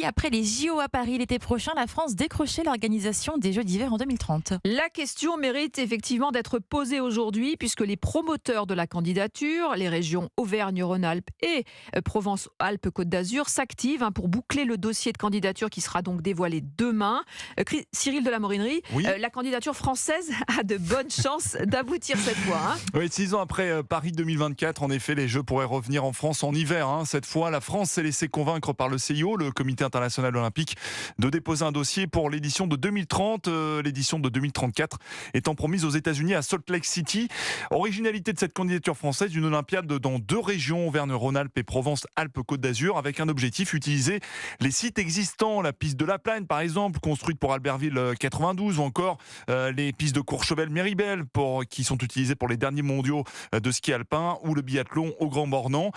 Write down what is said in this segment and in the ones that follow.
Et après les JO à Paris l'été prochain, la France décrochait l'organisation des Jeux d'hiver en 2030. La question mérite effectivement d'être posée aujourd'hui puisque les promoteurs de la candidature, les régions Auvergne-Rhône-Alpes et Provence-Alpes-Côte d'Azur s'activent pour boucler le dossier de candidature qui sera donc dévoilé demain. Cyril de la Morinerie, Oui. la candidature française a de bonnes chances d'aboutir cette fois. Oui, 6 ans après Paris 2024, en effet, les Jeux pourraient revenir en France en hiver. Cette fois, la France s'est laissée convaincre par le CIO, le Comité international olympique, de déposer un dossier pour l'édition de 2030, l'édition de 2034 étant promise aux États-Unis à Salt Lake City. Originalité de cette candidature française, une Olympiade dans 2 régions, Auvergne-Rhône-Alpes et Provence-Alpes-Côte d'Azur, avec un objectif: utiliser les sites existants, la piste de la Plagne par exemple, construite pour Albertville 92, ou encore les pistes de Courchevel-Méribel qui sont utilisées pour les derniers mondiaux de ski alpin ou le biathlon au Grand Bornand.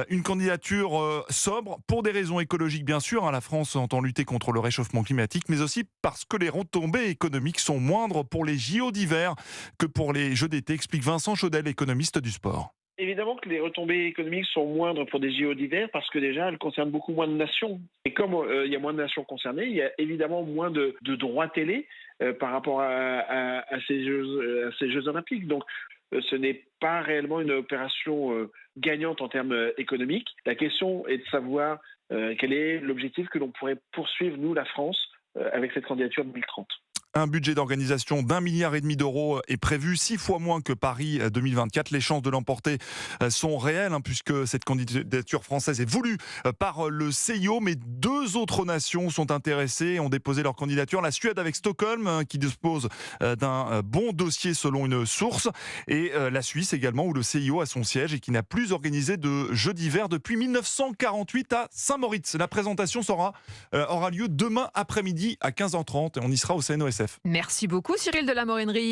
Une candidature sobre pour des raisons écologiques bien sûr. La France entend lutter contre le réchauffement climatique, mais aussi parce que les retombées économiques sont moindres pour les JO d'hiver que pour les Jeux d'été, explique Vincent Chaudel, économiste du sport. Évidemment que les retombées économiques sont moindres pour des JO d'hiver parce que déjà elles concernent beaucoup moins de nations. Et comme il y a moins de nations concernées, il y a évidemment moins de droits télé par rapport à ces Jeux olympiques. Donc ce n'est pas réellement une opération gagnante en termes économiques. La question est de savoir quel est l'objectif que l'on pourrait poursuivre, nous, la France, avec cette candidature 2030. Un budget d'organisation d'1,5 milliard d'euros est prévu, 6 fois moins que Paris 2024. Les chances de l'emporter sont réelles, puisque cette candidature française est voulue par le CIO, mais 2 autres nations sont intéressées et ont déposé leur candidature. La Suède avec Stockholm, qui dispose d'un bon dossier selon une source, et la Suisse également, où le CIO a son siège et qui n'a plus organisé de Jeux d'hiver depuis 1948 à Saint-Moritz. La présentation aura lieu demain après-midi à 15h30 et on y sera au CNOSF. Merci beaucoup Cyril de la Morinerie.